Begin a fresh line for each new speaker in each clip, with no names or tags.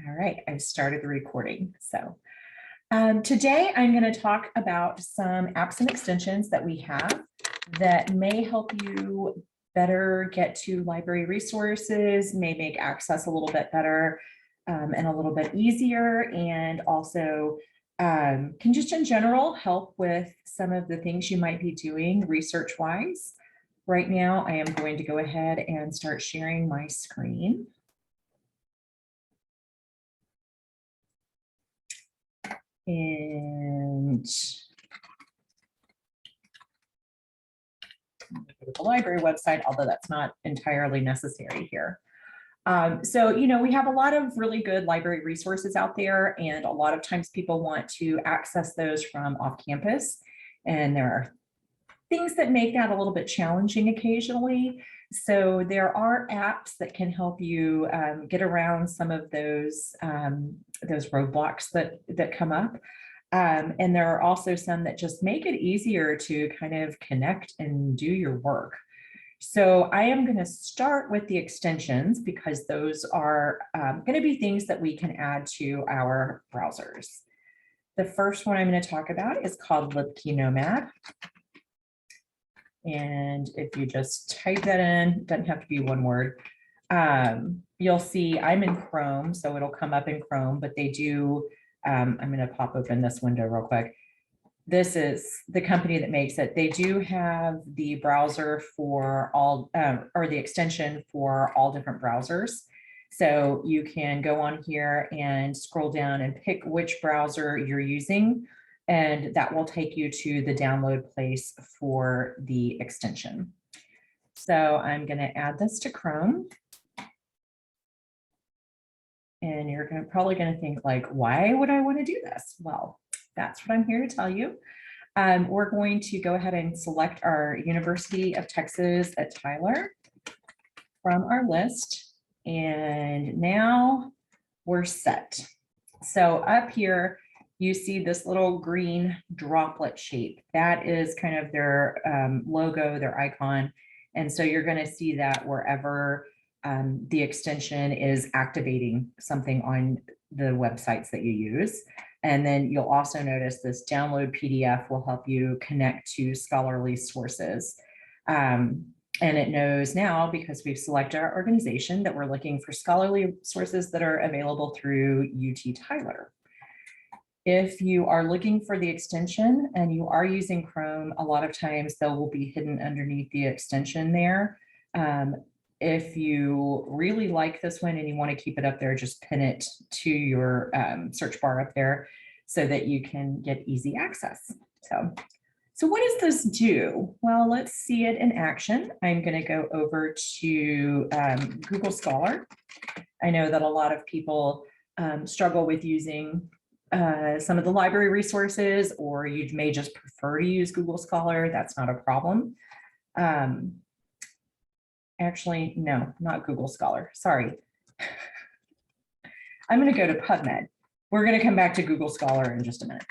All right, I've started the recording. So today I'm going to talk about some apps and extensions that we have that may help you better get to library resources, may make access a little bit better and a little bit easier, and also can just in general help with some of the things you might be doing research-wise. Right now, I am going to go ahead and start sharing my screen. And go to the library website, although that's not entirely necessary here. So, we have a lot of really good library resources out there, and a lot of times people want to access those from off campus. And there are things that make that a little bit challenging occasionally. So there are apps that can help you get around some of those roadblocks that come up. And there are also some that just make it easier to kind of connect and do your work. So I am going to start with the extensions because those are going to be things that we can add to our browsers. The first one I'm going to talk about is called Libki Nomad. And if you just type that in, it doesn't have to be one word. You'll see I'm in Chrome, so it'll come up in Chrome, but they do, I'm going to pop open this window real quick. This is the company that makes it. They do have the browser for all, or the extension for all different browsers. So you can go on here and scroll down and pick which browser you're using, and that will take you to the download place for the extension. So I'm going to add this to Chrome. And you're probably going to think like, why would I want to do this? Well, that's what I'm here to tell you. We're going to go ahead and select our University of Texas at Tyler from our list. And now we're set. So up here, you see this little green droplet shape. That is kind of their logo, their icon. And so you're going to see that wherever the extension is activating something on the websites that you use. And then you'll also notice this download PDF will help you connect to scholarly sources. And it knows now, because we've selected our organization, that we're looking for scholarly sources that are available through UT Tyler. If you are looking for the extension and you are using Chrome, a lot of times they will be hidden underneath the extension there. If you really like this one and you want to keep it up there, just pin it to your search bar up there so that you can get easy access. So what does this do? Well, let's see it in action. I'm going to go over to Google Scholar. I know that a lot of people struggle with using some of the library resources, or you may just prefer to use Google Scholar. That's not a problem. Actually, no, not Google Scholar. Sorry. I'm going to go to Pubmed. We're going to come back to Google Scholar in just a minute.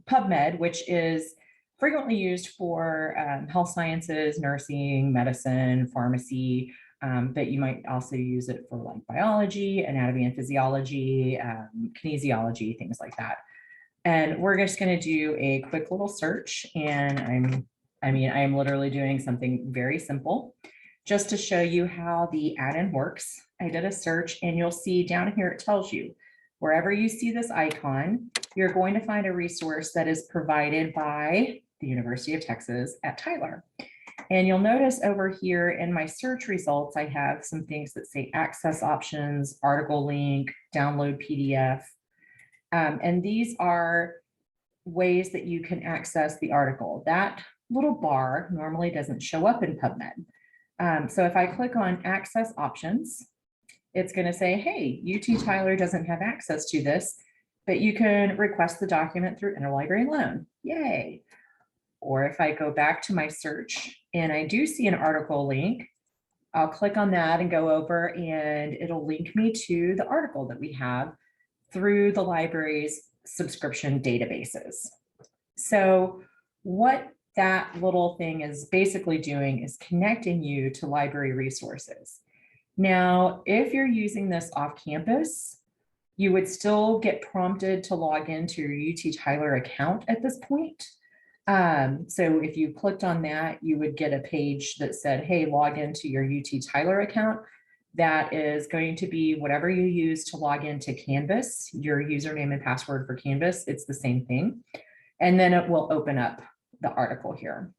Pubmed, which is frequently used for health sciences, nursing, medicine, pharmacy, but you might also use it for like biology, anatomy and physiology, kinesiology, things like that. And we're just going to do a quick little search, and I'm literally doing something very simple just to show you how the add-in works. I did a search, and you'll see down here it tells you wherever you see this icon, you're going to find a resource that is provided by the University of Texas at Tyler. And you'll notice over here in my search results, I have some things that say access options, article link, download PDF. And these are ways that you can access the article. That little bar normally doesn't show up in Pubmed. So if I click on access options, it's going to say, hey, UT Tyler doesn't have access to this, but you can request the document through interlibrary loan. Yay. Or if I go back to my search and I do see an article link, I'll click on that and go over, and it'll link me to the article that we have through the library's subscription databases. So what that little thing is basically doing is connecting you to library resources. Now, if you're using this off campus, You would still get prompted to log into your UT Tyler account at this point. So if you clicked on that, you would get a page that said, hey, log into your UT Tyler account. That is going to be whatever you use to log into Canvas, your username and password for Canvas. It's the same thing. And then it will open up the article here.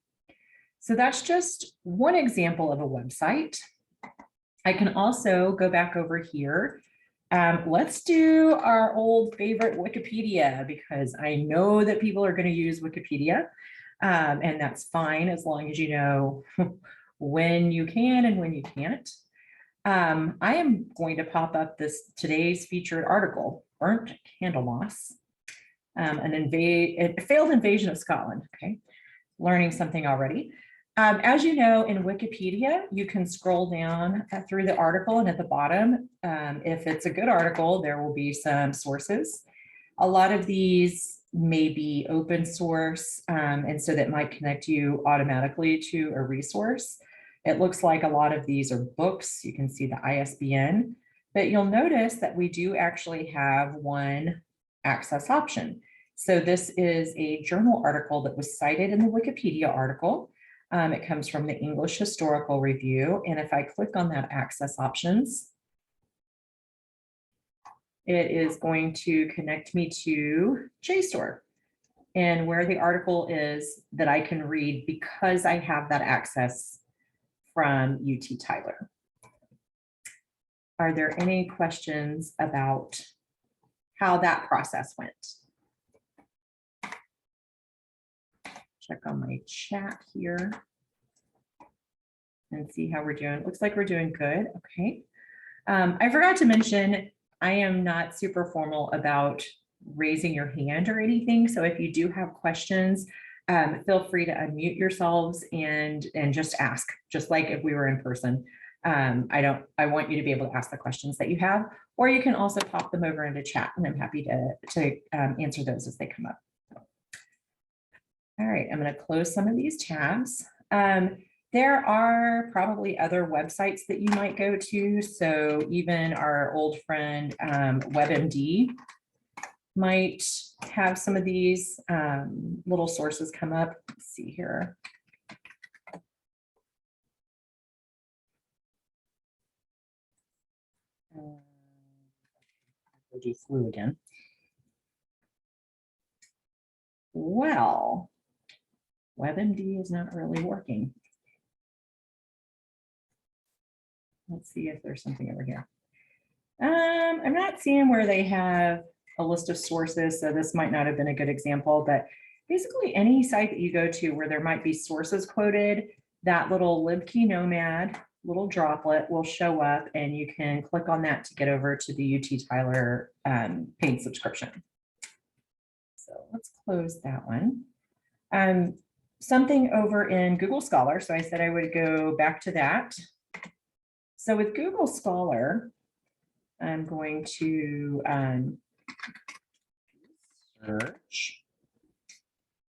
So that's just one example of a website. I can also go back over here. Let's do our old favorite Wikipedia, because I know that people are going to use Wikipedia, and that's fine as long as you know when you can and when you can't. I am going to pop up today's featured article, Burnt Candle Moss, a failed invasion of Scotland. Okay, learning something already. As you know, in Wikipedia, you can scroll down through the article, and at the bottom, if it's a good article, there will be some sources. A lot of these may be open source, and so that might connect you automatically to a resource. It looks like a lot of these are books. You can see the ISBN, but you'll notice that we do actually have one access option. So this is a journal article that was cited in the Wikipedia article. It comes from the English Historical Review. And if I click on that access options, it is going to connect me to JSTOR and where the article is that I can read because I have that access from UT Tyler. Are there any questions about how that process went? Check on my chat here and see how we're doing. Looks like we're doing good. Okay. I forgot to mention, I am not super formal about raising your hand or anything. So if you do have questions, feel free to unmute yourselves and just ask, just like if we were in person. I want you to be able to ask the questions that you have, or you can also pop them over into chat, and I'm happy to answer those as they come up. All right, I'm going to close some of these tabs. There are probably other websites that you might go to. So even our old friend WebMD might have some of these little sources come up. Let's see here. We'll do flu again. Well, WebMD is not really working. Let's see if there's something over here. I'm not seeing where they have a list of sources, so this might not have been a good example, but basically any site that you go to where there might be sources quoted, that little Libki Nomad little droplet will show up, and you can click on that to get over to the UT Tyler paid subscription. So let's close that one. Something over in Google Scholar. So I said I would go back to that. So with Google Scholar, I'm going to search.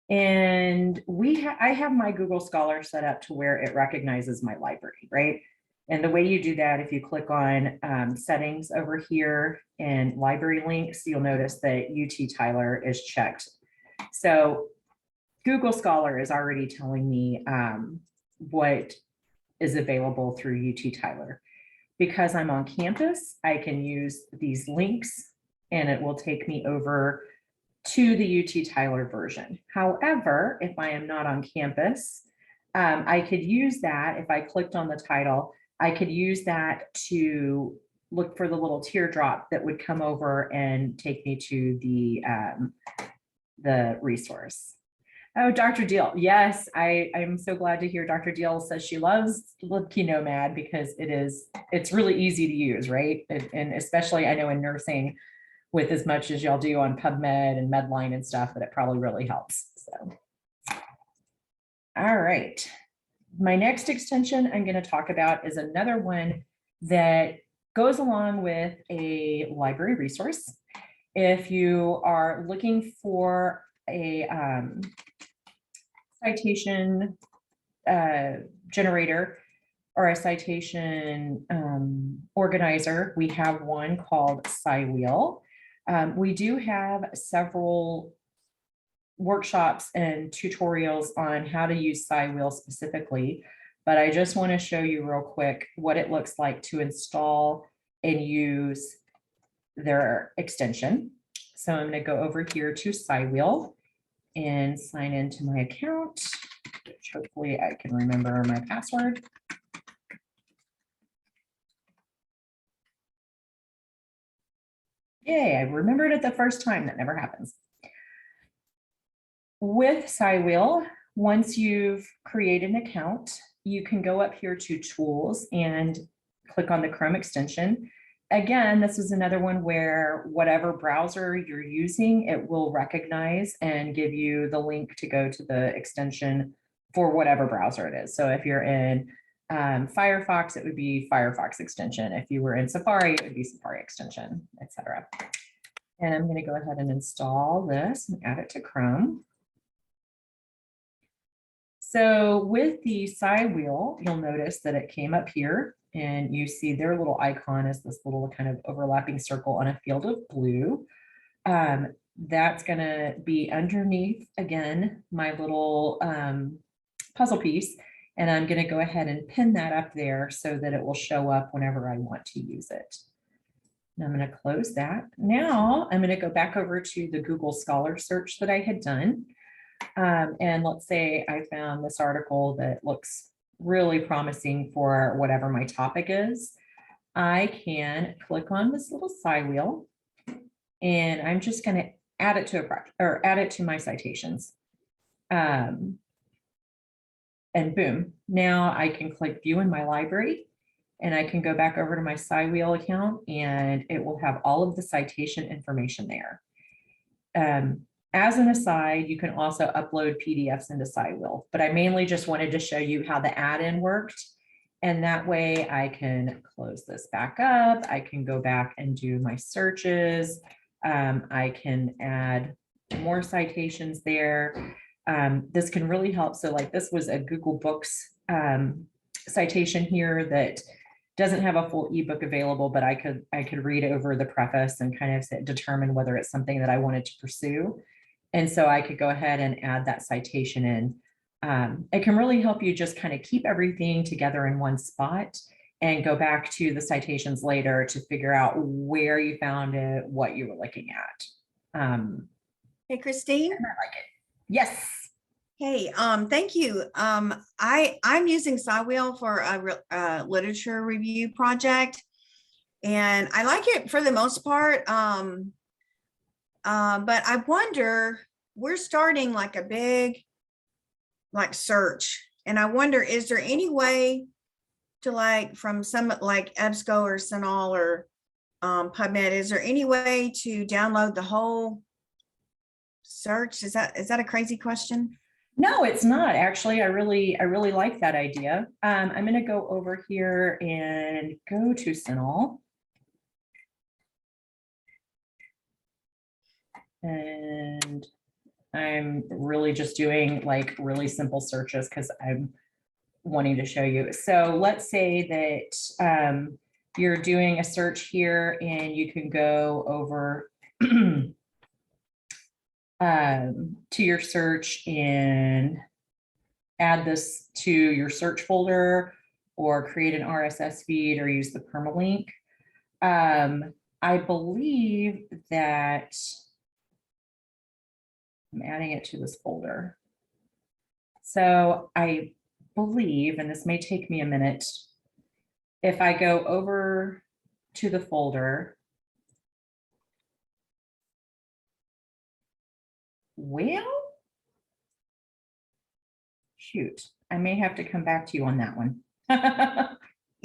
And I have my Google Scholar set up to where it recognizes my library, right? And the way you do that, if you click on settings over here and library links, you'll notice that UT Tyler is checked. So Google Scholar is already telling me what is available through UT Tyler. Because I'm on campus, I can use these links and it will take me over to the UT Tyler version. However, if I am not on campus, I could use that. If I clicked on the title, I could use that to look for the little teardrop that would come over and take me to the resource. Oh, Dr. Deal. Yes, I'm so glad to hear Dr. Deal says she loves Libki Nomad because it's really easy to use, right? And especially I know in nursing, with as much as y'all do on Pubmed and Medline and stuff, that it probably really helps. So, all right. My next extension I'm going to talk about is another one that goes along with a library resource. If you are looking for a citation generator or a citation organizer, we have one called Cywheel. We do have several workshops and tutorials on how to use Cywheel specifically, but I just want to show you real quick what it looks like to install and use their extension. So I'm going to go over here to Cywheel and sign into my account, which hopefully I can remember my password. Yay, I remembered it the first time. That never happens. With Cywheel, once you've created an account, you can go up here to Tools and click on the Chrome extension. Again, this is another one where whatever browser you're using, it will recognize and give you the link to go to the extension for whatever browser it is. So if you're in Firefox, it would be Firefox extension. If you were in Safari, it would be Safari extension, etc. And I'm going to go ahead and install this and add it to Chrome. So with the Cywheel, you'll notice that it came up here and you see their little icon is this little kind of overlapping circle on a field of blue. That's going to be underneath, again, my little puzzle piece. And I'm going to go ahead and pin that up there so that it will show up whenever I want to use it. And I'm going to close that. Now I'm going to go back over to the Google Scholar search that I had done. And let's say I found this article that looks really promising for whatever my topic is. I can click on this little Cywheel and I'm just going to add it to a project or add it to my citations. And boom, now I can click view in my library and I can go back over to my Cywheel account and it will have all of the citation information there. As an aside, you can also upload PDFs into Cywheel, but I mainly just wanted to show you how the add-in worked. And that way I can close this back up. I can go back and do my searches. I can add more citations there. This can really help. So like this was a Google Books citation here that doesn't have a full ebook available, but I could read over the preface and kind of determine whether it's something that I wanted to pursue. And so I could go ahead and add that citation in. It can really help you just kind of keep everything together in one spot and go back to the citations later to figure out where you found it, what you were looking at.
Hey, Christine.
I like it. Yes.
Hey, thank you. I'm using Cywheel for a literature review project, and I like it for the most part. But I wonder, we're starting like a big search, and I wonder, is there any way to like from some like Ebsco or Senol or Pubmed, is there any way to download the whole search? Is that a crazy question?
No, it's not actually. I really like that idea. I'm going to go over here and go to Senol. And I'm really just doing like really simple searches because I'm wanting to show you. So let's say that you're doing a search here and you can go over to your search and add this to your search folder or create an RSS feed or use the permalink. I believe that I'm adding it to this folder. So I believe, and this may take me a minute, if I go over to the folder, well, shoot, I may have to come back to you on that one.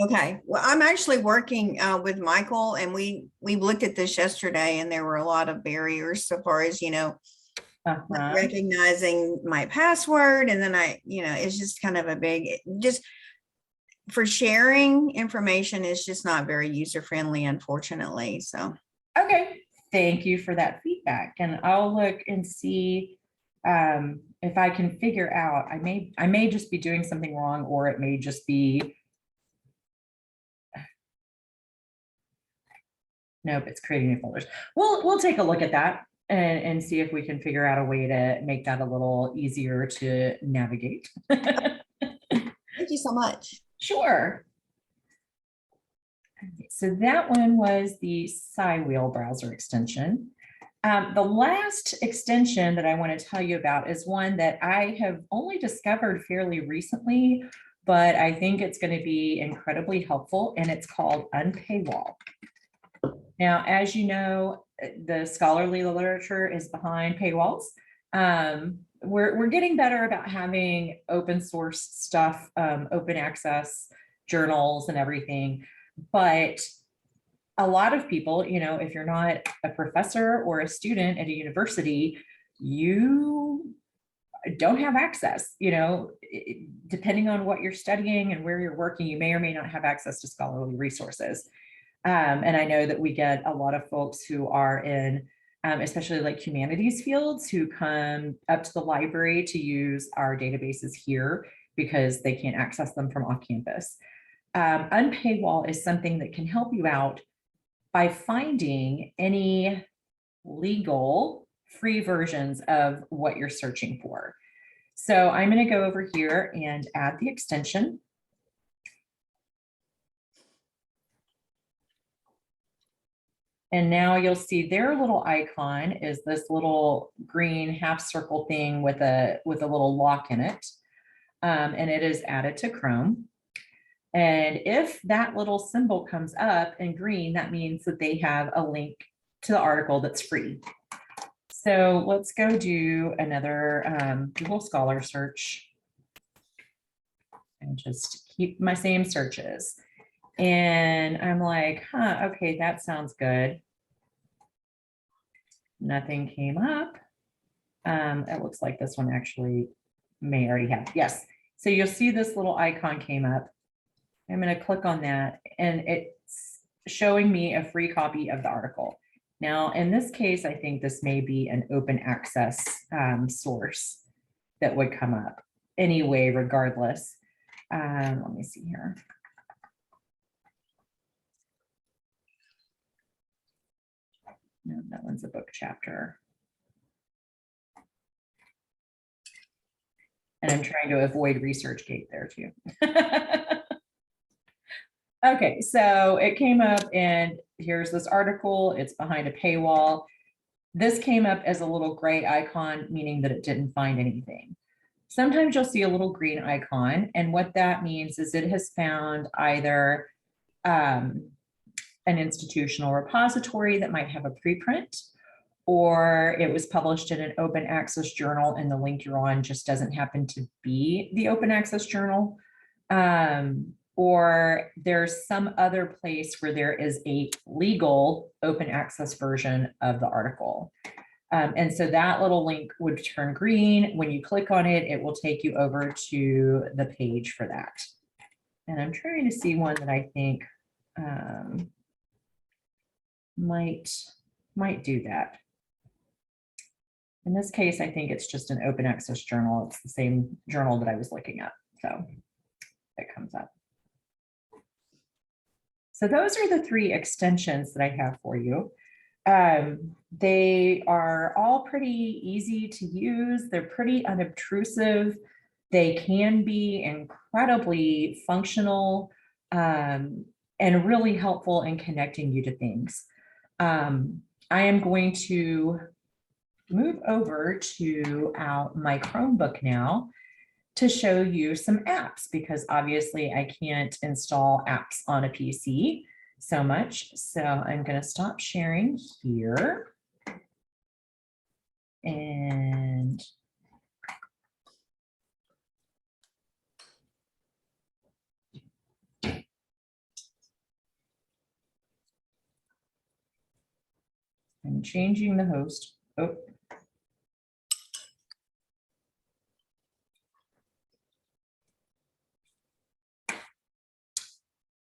Okay, well, I'm actually working with Michael, and we looked at this yesterday, and there were a lot of barriers so far as, not recognizing my password. And then it's just kind of a big, just for sharing information is just not very user friendly, unfortunately. So,
okay, thank you for that feedback. And I'll look and see if I can figure out, I may just be doing something wrong, or it may just be Nope, it's creating new folders. We'll take a look at that and see if we can figure out a way to make that a little easier to navigate.
Thank you so much.
Sure. Okay, so that one was the Cywheel browser extension. The last extension that I want to tell you about is one that I have only discovered fairly recently, but I think it's going to be incredibly helpful, and it's called Unpaywall. Now, as you know, the scholarly literature is behind paywalls. We're getting better about having open source stuff, open access journals and everything. But a lot of people, you know, if you're not a professor or a student at a university, you don't have access, you know, depending on what you're studying and where you're working, you may or may not have access to scholarly resources. And I know that we get a lot of folks who are in, especially like humanities fields, who come up to the library to use our databases here because they can't access them from off campus. Unpaywall is something that can help you out by finding any legal free versions of what you're searching for. So I'm going to go over here and add the extension. And now you'll see their little icon is this little green half circle thing with a little lock in it. And it is added to Chrome. And if that little symbol comes up in green, that means that they have a link to the article that's free. So let's go do another Google Scholar search and just keep my same searches. And I'm like, huh, okay, that sounds good. Nothing came up. It looks like this one actually may already have, yes. So you'll see this little icon came up. I'm going to click on that and it's showing me a free copy of the article. Now, in this case, I think this may be an open access source that would come up anyway, regardless. Let me see here. No, that one's a book chapter. And I'm trying to avoid ResearchGate there too. Okay, so it came up and here's this article. It's behind a paywall. This came up as a little gray icon, meaning that it didn't find anything. Sometimes you'll see a little green icon, and what that means is it has found either an institutional repository that might have a preprint, or it was published in an open access journal and the link you're on just doesn't happen to be the open access journal. Or there's some other place where there is a legal open access version of the article. And so that little link would turn green. When you click on it, it will take you over to the page for that. And I'm trying to see one that I think might do that. In this case, I think it's just an open access journal. It's the same journal that I was looking at. So it comes up. So those are the three extensions that I have for you. They are all pretty easy to use. They're pretty unobtrusive. They can be incredibly functional and really helpful in connecting you to things. I am going to move over to my Chromebook now to show you some apps, because obviously I can't install apps on a PC so much. So I'm going to stop sharing here. And I'm changing the host. Oh.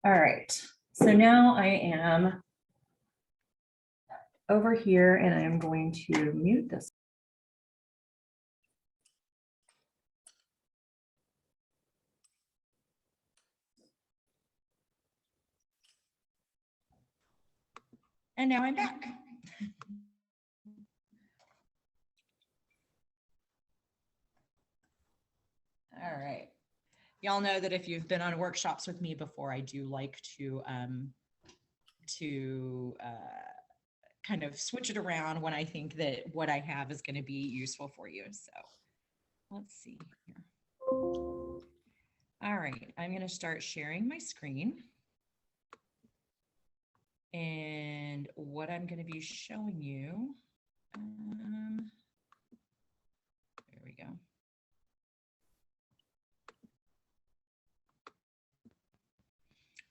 All right, so now I am over here and I am going to mute this. And now I'm back. All right. Y'all know that if you've been on workshops with me before, I do like to kind of switch it around when I think that what I have is going to be useful for you. So let's see here. All right, I'm going to start sharing my screen. And what I'm going to be showing you, there we go.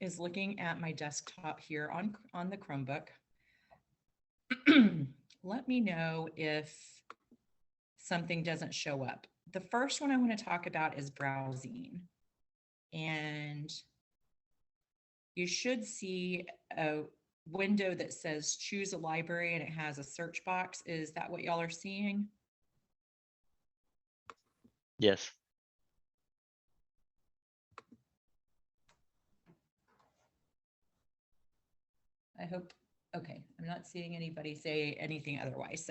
Is looking at my desktop here on the Chromebook. Let me know if something doesn't show up. The first one I want to talk about is browsing. And you should see a window that says choose a library and it has a search box. Is that what y'all are seeing?
Yes.
I hope, okay, I'm not seeing anybody say anything otherwise.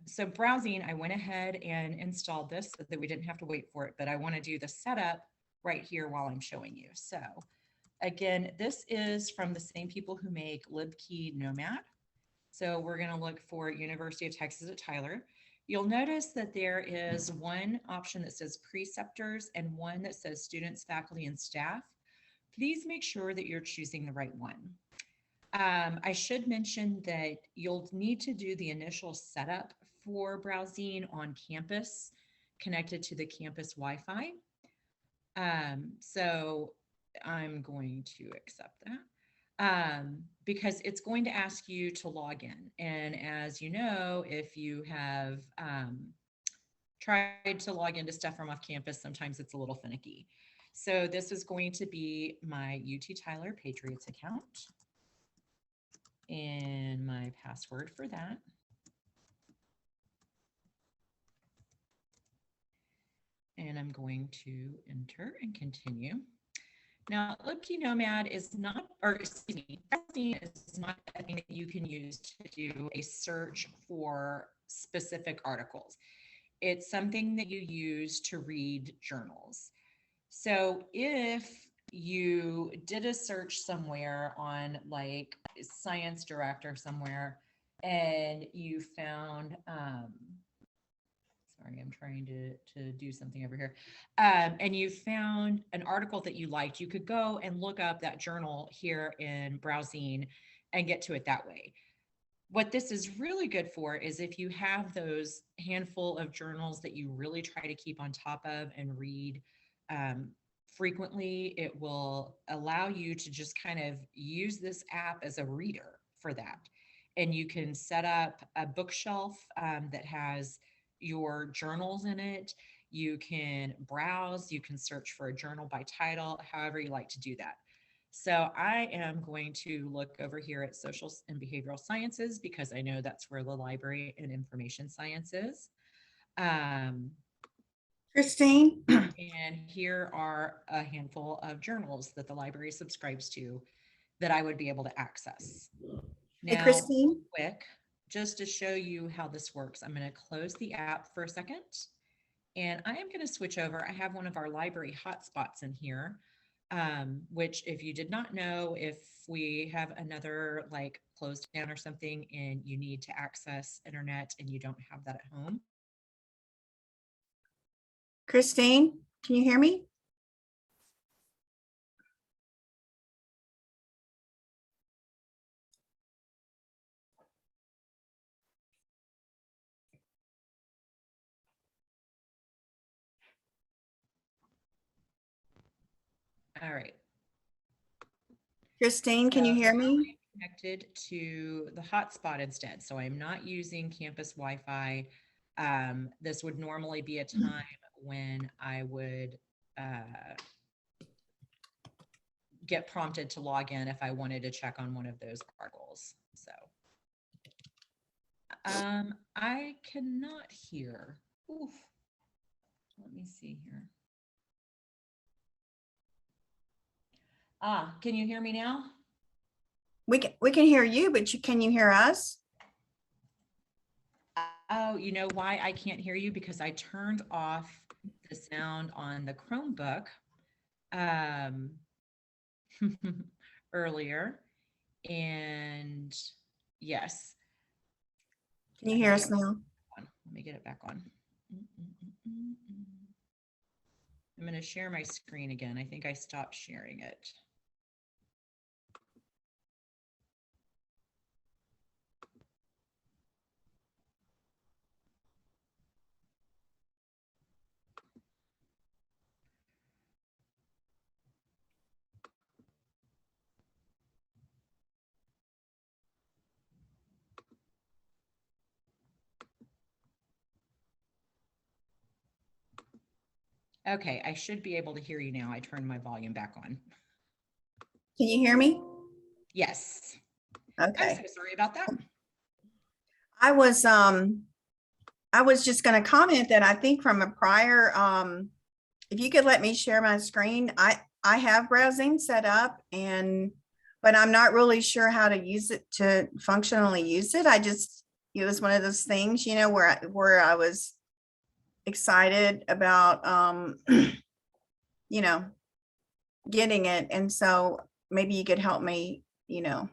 So browsing, I went ahead and installed this so that we didn't have to wait for it, but I want to do the setup right here while I'm showing you. So again, this is from the same people who make Libki Nomad. So we're going to look for University of Texas at Tyler. You'll notice that there is one option that says preceptors and one that says students, faculty, and staff. Please make sure that you're choosing the right one. I should mention that you'll need to do the initial setup for browsing on campus connected to the campus Wi-Fi. So I'm going to accept that because it's going to ask you to log in. And as you know, if you have tried to log into stuff from off campus, sometimes it's a little finicky. So this is going to be my UT Tyler Patriots account. And my password for that. And I'm going to enter and continue. Now, Libki Nomad is not, or excuse me, browsing is not a thing that you can use to do a search for specific articles. It's something that you use to read journals. So if you did a search somewhere on like science director somewhere and you found sorry, I'm trying to do something over here and you found an article that you liked, you could go and look up that journal here in browsing and get to it that way. What this is really good for is if you have those handful of journals that you really try to keep on top of and read frequently, it will allow you to just kind of use this app as a reader for that. And you can set up a bookshelf that has your journals in it. You can browse, you can search for a journal by title, however you like to do that. So I am going to look over here at social and behavioral sciences because I know that's where the library and information science is.
Christine?
And here are a handful of journals that the library subscribes to that I would be able to access. Now,
Hey, Christine?
quick, just to show you how this works, I'm going to close the app for a second. And I am going to switch over. I have one of our library hotspots in here, which if you did not know, if we have another like closed down or something and you need to access internet and you don't have that at home.
Christine, can you hear me?
All right.
Christine, can you hear me?
Connected to the hotspot instead. So I'm not using campus Wi-Fi. This would normally be a time when I would get prompted to log in if I wanted to check on one of those articles. So I cannot hear. Oof. Let me see here. Can you hear me now?
We can hear you, but can you hear us?
Oh, you know why I can't hear you? Because I turned off the sound on the Chromebook earlier. And yes.
Can you hear us now?
Let me get it back on. I'm going to share my screen again. I think I stopped sharing it. Okay, I should be able to hear you now. I turned my volume back on.
Can you hear me?
Yes.
Okay.
I'm so sorry about that.
I was just going to comment that I think from a prior, if you could let me share my screen, I have browsing set up but I'm not really sure how to use it to functionally use it. It was one of those things, you know, where I was excited about, you know, getting it. And so maybe you could help me, you know,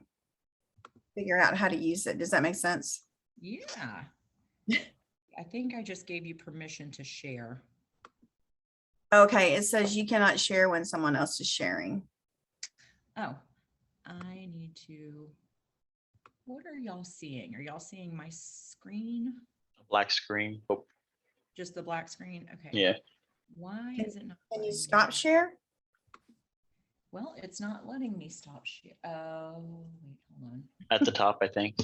figure out how to use it. Does that make sense?
Yeah. I think I just gave you permission to share.
Okay, it says you cannot share when someone else is sharing.
Oh, I need to, what are y'all seeing? Are y'all seeing my screen?
Black screen. Oh,
Just the black screen? Okay.
yeah.
Why is it not?
Can you
letting
stop
me?
share?
Well, it's not letting me stop share. Oh, wait, hold on.
At the top, I think.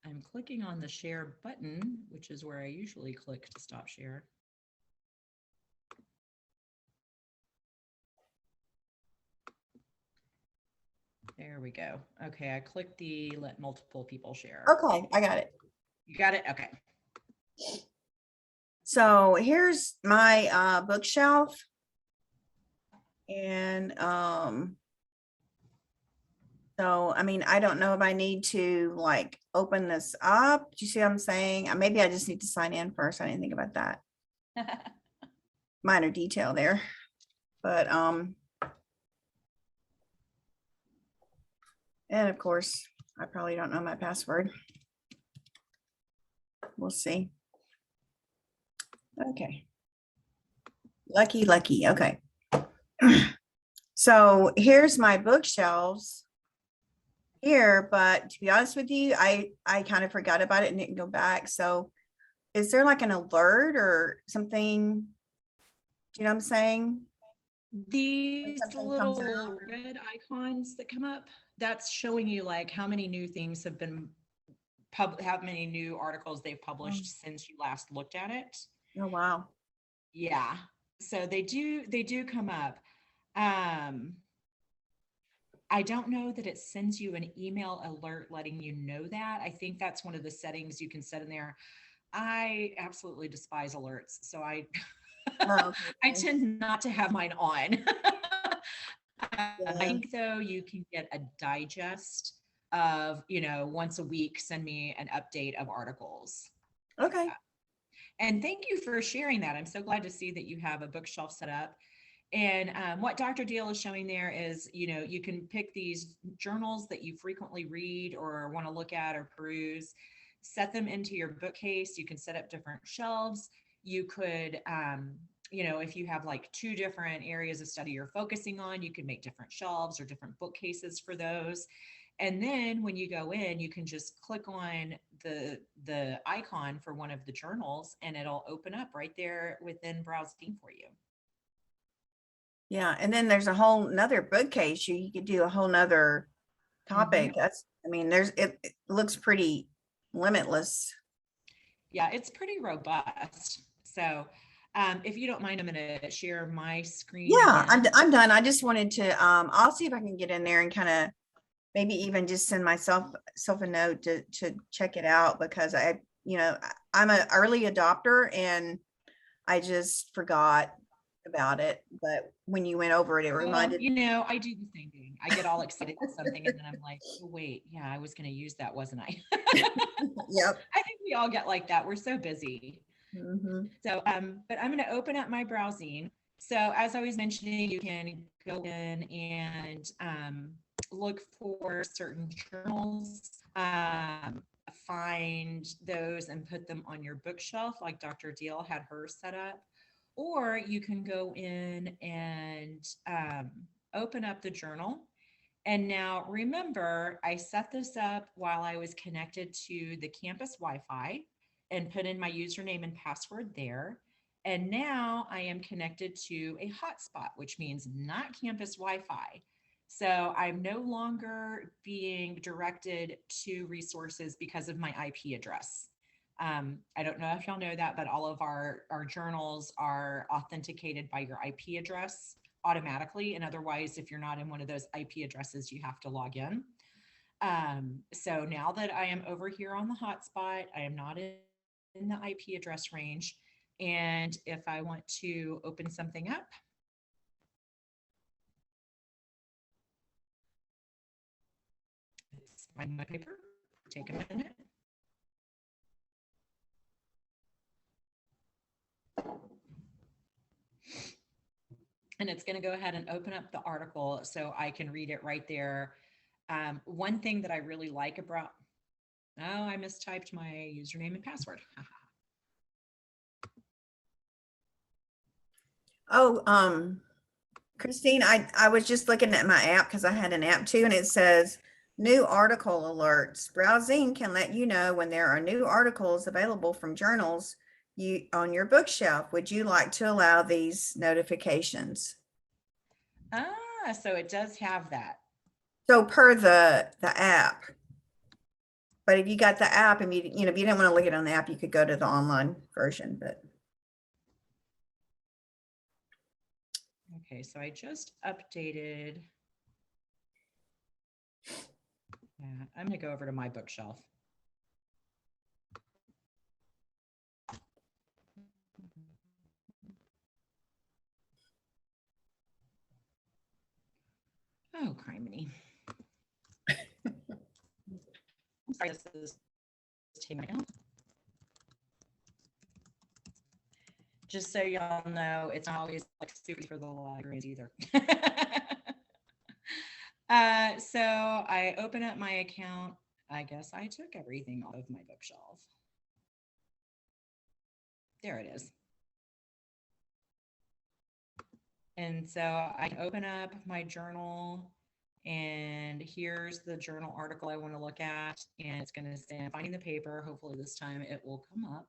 I'm clicking on the share button, which is where I usually click to stop share. There we go. Okay, I clicked the let multiple people share.
Okay, I got it.
You got it? Okay.
So here's my bookshelf. And so, I mean, I don't know if I need to like open this up. Do you see what I'm saying? Maybe I just need to sign in first. I didn't think about that. Minor detail there. But and of course, I probably don't know my password. We'll see. Okay. Lucky. Okay. So here's my bookshelves here, but to be honest with you, I kind of forgot about it and didn't go back. So is there like an alert or something? Do you know what I'm saying?
These
Something comes
little red icons that come up, that's showing you like how many new things have been how many new articles they've published since you last looked at it.
Oh, wow.
Yeah. So they do come up. I don't know that it sends you an email alert letting you know that. I think that's one of the settings you can set in there. I absolutely despise alerts. So I I tend not to have mine on. I think though you can get a digest of, you know, once a week, send me an update of articles.
Okay.
And thank you for sharing that. I'm so glad to see that you have a bookshelf set up. And what Dr. Deal is showing there is, you know, you can pick these journals that you frequently read or want to look at or peruse, set them into your bookcase. You can set up different shelves. You could, you know, if you have like 2 different areas of study you're focusing on, you can make different shelves or different bookcases for those. And then when you go in, you can just click on the icon for one of the journals and it'll open up right there within browsing for you.
Yeah. And then there's a whole nother bookcase. You could do a whole nother topic. That's, I mean, it looks pretty limitless.
Yeah, it's pretty robust. So if you don't mind, I'm going to share my screen.
Yeah, I'm done. I just wanted to, I'll see if I can get in there and kind of maybe even just send myself a note to check it out because I you know, I'm an early adopter and I just forgot about it. But when you went over it, it reminded.
You know, I do the same thing. I get all excited with something and then I'm like, oh, wait, yeah, I was going to use that, wasn't I?
Yep.
I think we all get like that. We're so busy.
Mm-hmm.
So, but I'm going to open up my browsing. So as I was mentioning, you can go in and look for certain journals, find those and put them on your bookshelf like Dr. Deal had hers set up. Or you can go in and open up the journal. And now remember, I set this up while I was connected to the campus Wi-Fi and put in my username and password there. And now I am connected to a hotspot, which means not campus Wi-Fi. So I'm no longer being directed to resources because of my IP address. I don't know if y'all know that, but all of our journals are authenticated by your IP address automatically. And otherwise, if you're not in one of those IP addresses, you have to log in. So now that I am over here on the hotspot, I am not in the IP address range. And if I want to open something up, find my paper, take a minute. And it's going to go ahead and open up the article so I can read it right there. One thing that I really like about, oh, I mistyped my username and password.
Oh, Christine, I was just looking at my app because I had an app too, and it says new article alerts. Browsing can let you know when there are new articles available from journals you on your bookshelf. Would you like to allow these notifications?
Ah, so it does have that.
So per the app. But if you got the app and if you didn't want to look at it on the app, you could go to the online version, but.
Okay, so I just updated. Yeah, I'm going to go over to my bookshelf. Oh, criminy. I'm sorry, this is taking out. Just so y'all know, it's not always like super for the libraries either. So I open up my account. I guess I took everything off of my bookshelf. There it is. And so I open up my journal and here's the journal article I want to look at. And it's going to say I'm finding the paper. Hopefully this time it will come up.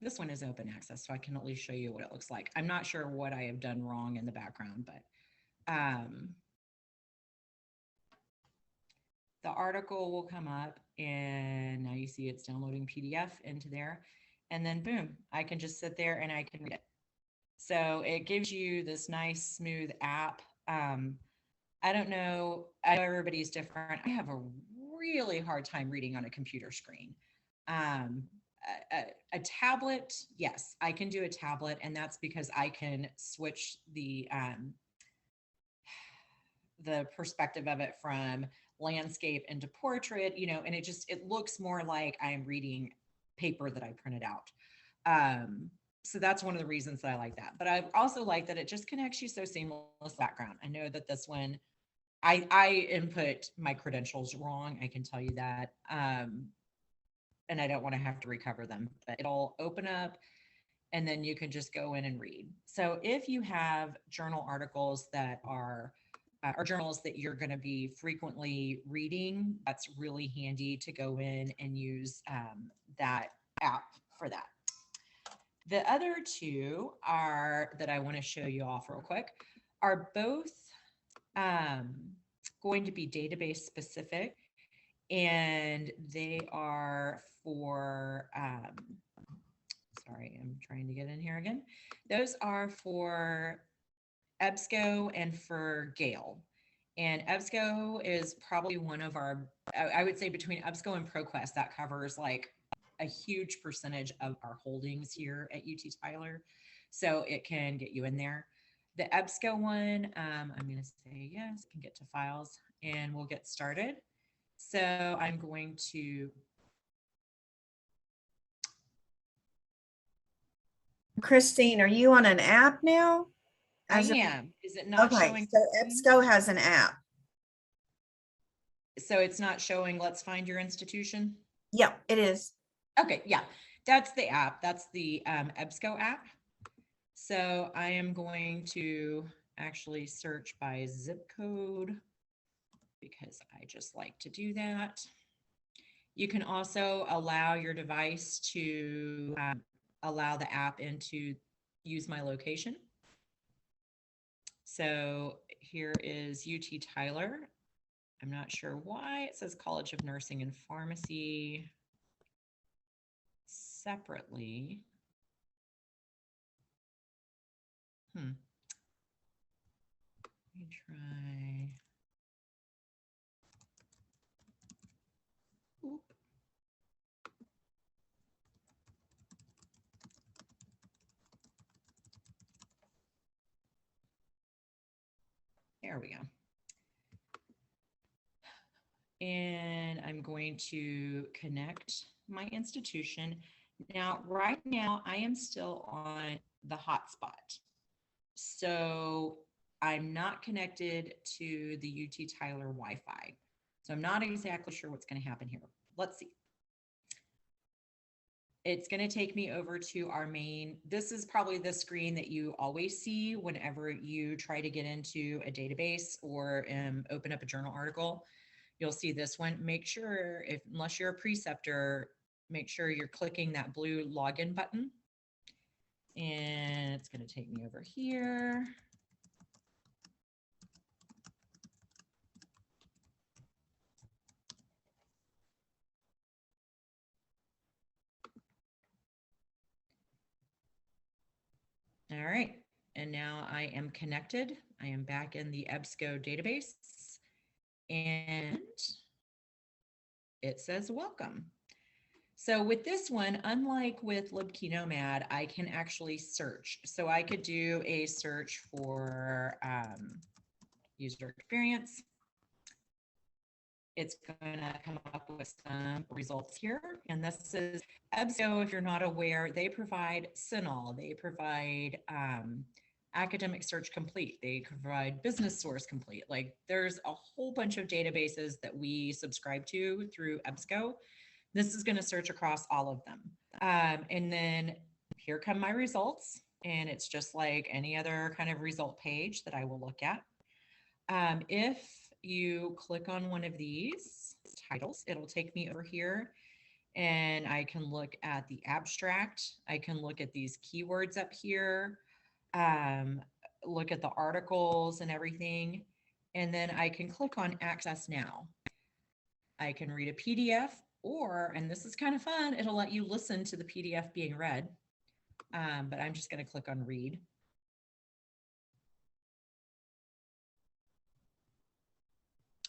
This one is open access, so I can at least show you what it looks like. I'm not sure what I have done wrong in the background, but the article will come up and now you see it's downloading PDF into there. And then boom, I can just sit there and I can read it. So it gives you this nice smooth app. I don't know, I know everybody's different. I have a really hard time reading on a computer screen. A tablet, yes, I can do a tablet, and that's because I can switch the perspective of it from landscape into portrait, and it looks more like I'm reading paper that I printed out. So that's one of the reasons that I like that. But I also like that it just connects you so seamless background. I know that this one, I input my credentials wrong. I can tell you that. And I don't want to have to recover them, but it'll open up and then you can just go in and read. So if you have journal articles that are or journals that you're going to be frequently reading, that's really handy to go in and use that app for that. The other two that I want to show you off real quick are both going to be database specific, and they are for sorry, I'm trying to get in here again. Those are for Ebsco and for Gale. And Ebsco is probably one of our, I would say between Ebsco and ProQuest, that covers like a huge percentage of our holdings here at UT Tyler. So it can get you in there. The Ebsco one, I'm going to say yes, can get to files and we'll get started. So I'm going to.
Christine, are you on an app now?
I am. Is it not
Okay,
showing?
so Ebsco has an app.
So it's not showing, let's find your institution?
Yep, it is.
Okay, yeah, that's the app. That's the Ebsco app. So I am going to actually search by zip code because I just like to do that. You can also allow your device to allow the app into use my location. So here is UT Tyler. I'm not sure why it says College of Nursing and Pharmacy separately. Let me try. Oop. There we go. And I'm going to connect my institution. Now, right now, I am still on the hotspot. So I'm not connected to the UT Tyler Wi-Fi. So I'm not exactly sure what's going to happen here. Let's see. It's going to take me over to our main. This is probably the screen that you always see whenever you try to get into a database or open up a journal article. You'll see this one. Make sure, unless you're a preceptor, make sure you're clicking that blue login button. And it's going to take me over here. All right, and now I am connected. I am back in the Ebsco database and it says welcome. So with this one, unlike with Libki Nomad, I can actually search. So I could do a search for user experience. It's going to come up with some results here. And this is Ebsco, if you're not aware, they provide CINAHL, they provide Academic Search Complete, they provide Business Source Complete. Like there's a whole bunch of databases that we subscribe to through Ebsco. This is going to search across all of them. And then here come my results. And it's just like any other kind of result page that I will look at. If you click on one of these titles, it'll take me over here and I can look at the abstract. I can look at these keywords up here, look at the articles and everything. And then I can click on Access Now. I can read a PDF or, and this is kind of fun, it'll let you listen to the PDF being read. But I'm just going to click on Read.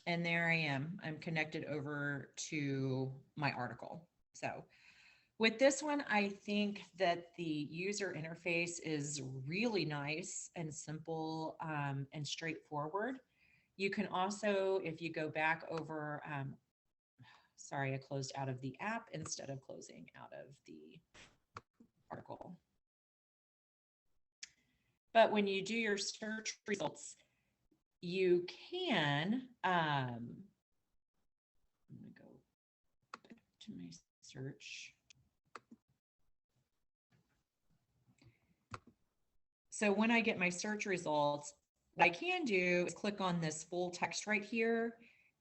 And there I am. I'm connected over to my article. So with this one, I think that the user interface is really nice and simple and straightforward. You can also, if you go back over, sorry, I closed out of the app instead of closing out of the article. But when you do your search results, you can, I'm going to go back to my search. So when I get my search results, what I can do is click on this full text right here.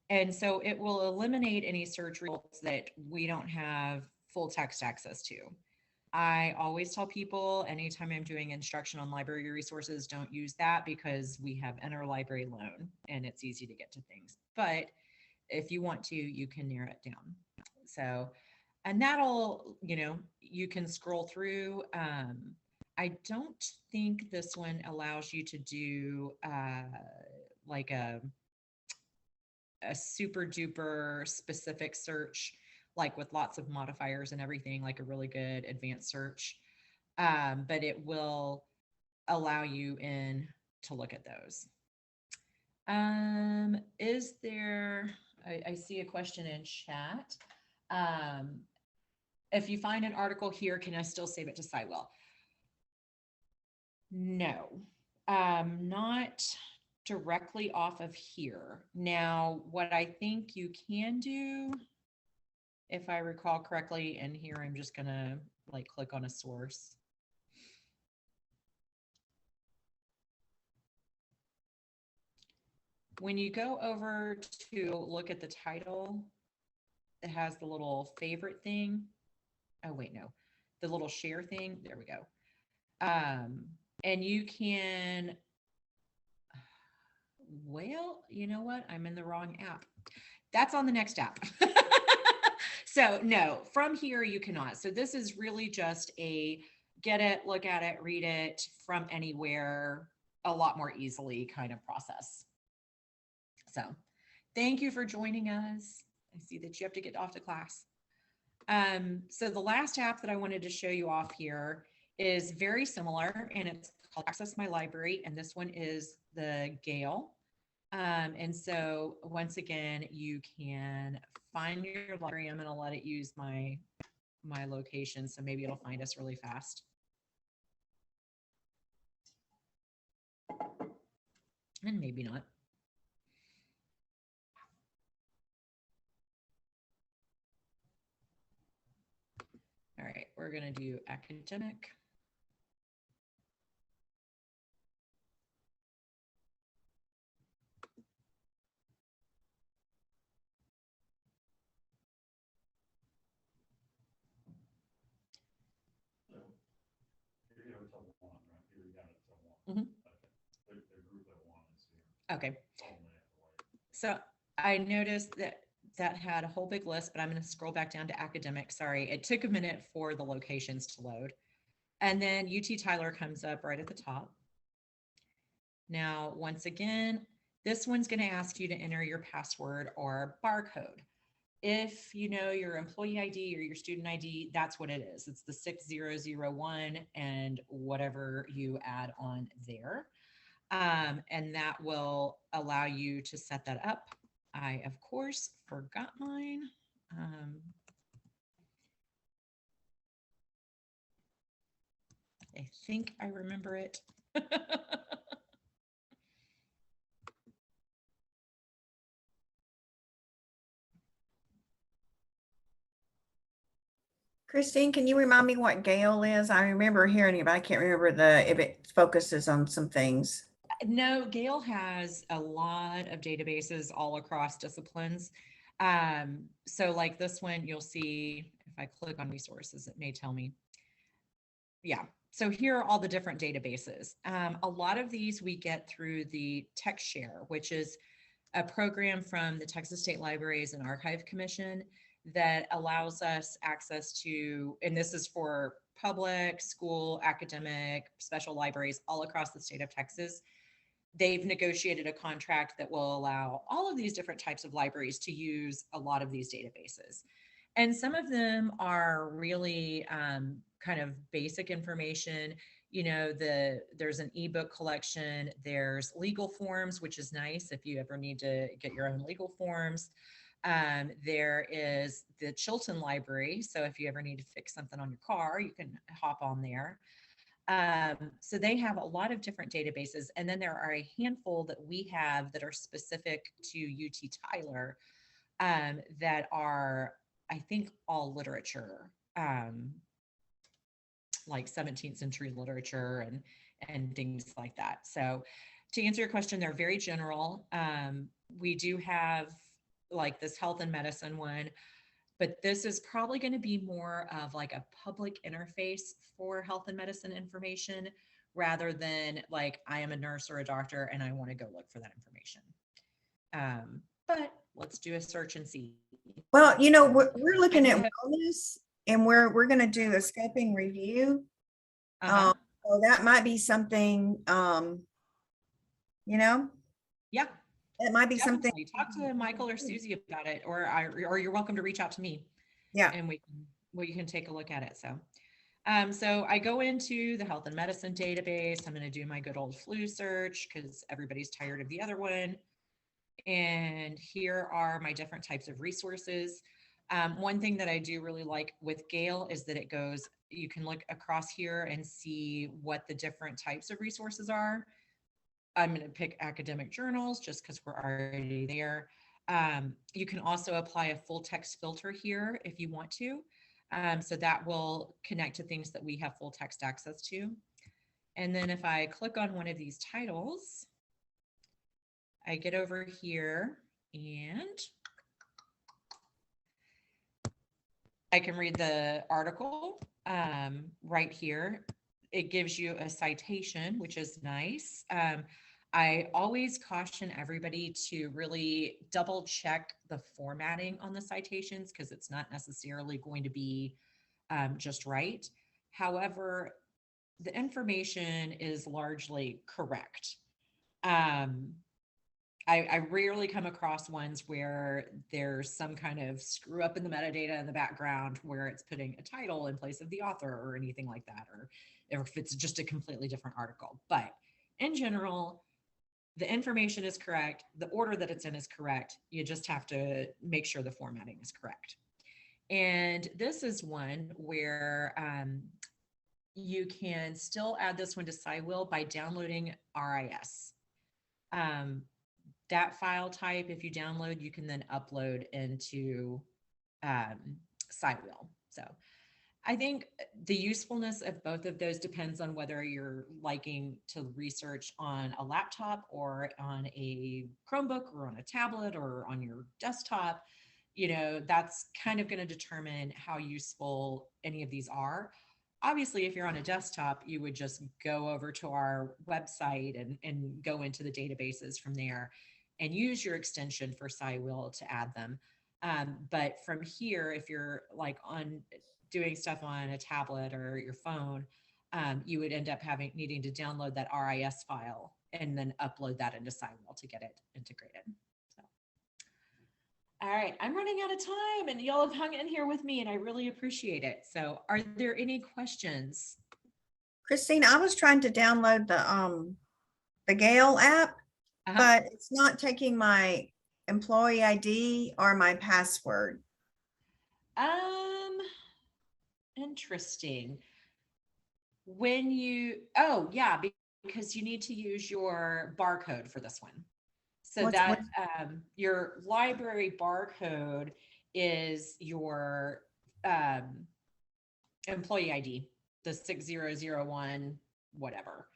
And so it will eliminate any search results that we don't have full text access to. I always tell people anytime I'm doing instruction on library resources, don't use that because we have interlibrary loan and it's easy to get to things. But if you want to, you can narrow it down. So And that'll, you can scroll through. I don't think this one allows you to do like a super duper specific search, like with lots of modifiers and everything, like a really good advanced search. But it will allow you in to look at those. Is there, I see a question in chat. If you find an article here, can I still save it to Cywheel? No, not directly off of here. Now, what I think you can do, if I recall correctly, and here I'm just gonna like click on a source. When you go over to look at the title, it has the little favorite thing. Oh, wait, no, the little share thing. There we go. And you can, well, you know what? I'm in the wrong app. That's on the next app. So no, from here you cannot. So this is really just a get it, look at it, read it from anywhere, a lot more easily kind of process. So thank you for joining us. I see that you have to get off to class. So the last app that I wanted to show you off here is very similar, and it's called Access My Library, and this one is the Gale. And so once again, you can find your library. I'm going to let it use my location, so maybe it'll find us really fast. And maybe not. All right, we're going to do academic. Okay. So I noticed that had a whole big list, but I'm going to scroll back down to academic. Sorry, it took a minute for the locations to load. And then UT Tyler comes up right at the top. Now, once again, this one's going to ask you to enter your password or barcode. If you know your employee ID or your student ID, that's what it is. It's the 6001 and whatever you add on there. And that will allow you to set that up. I, of course, forgot mine. I think I remember it.
Christine, can you remind me what Gale is? I remember hearing it, but I can't remember if it focuses on some things.
No, Gale has a lot of databases all across disciplines. So like this one, you'll see, if I click on resources, it may tell me. Yeah, so here are all the different databases. A lot of these we get through the TextShare, which is a program from the Texas State Libraries and Archive Commission that allows us access to, and this is for public, school, academic, special libraries all across the state of Texas. They've negotiated a contract that will allow all of these different types of libraries to use a lot of these databases. And some of them are really kind of basic information. You know, there's an ebook collection, there's legal forms, which is nice if you ever need to get your own legal forms. There is the Chilton Library. So if you ever need to fix something on your car, you can hop on there. So they have a lot of different databases. And then there are a handful that we have that are specific to UT Tyler that are, I think, all literature, like 17th century literature and things like that. So to answer your question, they're very general. We do have like this health and medicine one, but this is probably going to be more of like a public interface for health and medicine information rather than like I am a nurse or a doctor and I want to go look for that information. but let's do a search and see.
Well, you know, we're looking at wellness, and we're going to do a scoping review.
Uh-huh.
So that might be something, you know,
Yeah,
it might be something.
definitely. Talk to Michael or Susie about it, or you're welcome to reach out to me.
Yeah.
And we can take a look at it. So I go into the health and medicine database. I'm going to do my good old flu search because everybody's tired of the other one. And here are my different types of resources. One thing that I do really like with Gale is that you can look across here and see what the different types of resources are. I'm going to pick academic journals just because we're already there. You can also apply a full text filter here if you want to. So that will connect to things that we have full text access to. And then if I click on one of these titles, I get over here and I can read the article right here. It gives you a citation, which is nice. I always caution everybody to really double check the formatting on the citations because it's not necessarily going to be just right. However, the information is largely correct. I rarely come across ones where there's some kind of screw up in the metadata in the background where it's putting a title in place of the author or anything like that, or if it's just a completely different article. But in general, the information is correct. The order that it's in is correct. You just have to make sure the formatting is correct. And this is one where you can still add this one to Cywheel by downloading RIS. That file type, if you download, you can then upload into Cywheel. So I think the usefulness of both of those depends on whether you're liking to research on a laptop or on a Chromebook or on a tablet or on your desktop. You know, that's kind of going to determine how useful any of these are. Obviously, if you're on a desktop, you would just go over to our website and go into the databases from there and use your extension for Cywheel to add them. But from here, if you're like doing stuff on a tablet or your phone, you would end up needing to download that RIS file and then upload that into Cywheel to get it integrated. So, all right, I'm running out of time and y'all have hung in here with me and I really appreciate it. So are there any questions?
Christine, I was trying to download the Gale app, but it's not taking my employee ID or my password.
Interesting. When because you need to use your barcode for this one. So your library barcode is your employee ID, the 6001, whatever.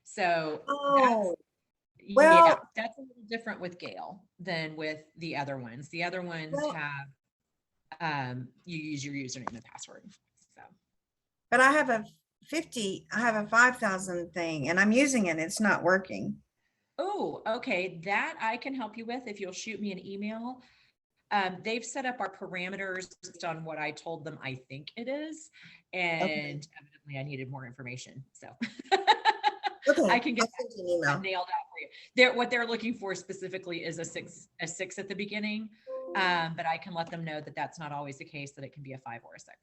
So that's a little different with Gale than with the other ones. The other ones have you use your username and password. So,
but I have a 5,000 thing and I'm using it. It's not working.
Oh, okay. That I can help you with if you'll shoot me an email. They've set up our parameters based on what I told them I think it is. And evidently I needed more information. So I can get that nailed out for you. What they're looking for specifically is a six at the beginning. But I can let them know that that's not always the case, that it can be a 5 or a 6.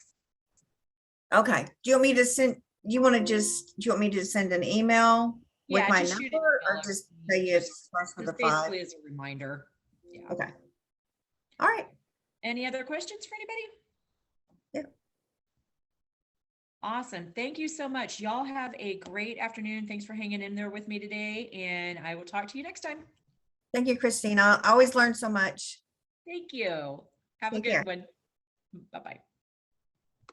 Okay. Do you want me to send, do you want me to send an email with my number or just say it's for the 5?
Basically as a reminder. Yeah.
Okay. All right.
Any other questions for anybody?
Yeah.
Awesome. Thank you so much. Y'all have a great afternoon. Thanks for hanging in there with me today. And I will talk to you next time.
Thank you, Christine. I always learn so much.
Thank you. Have a good one. Bye-bye.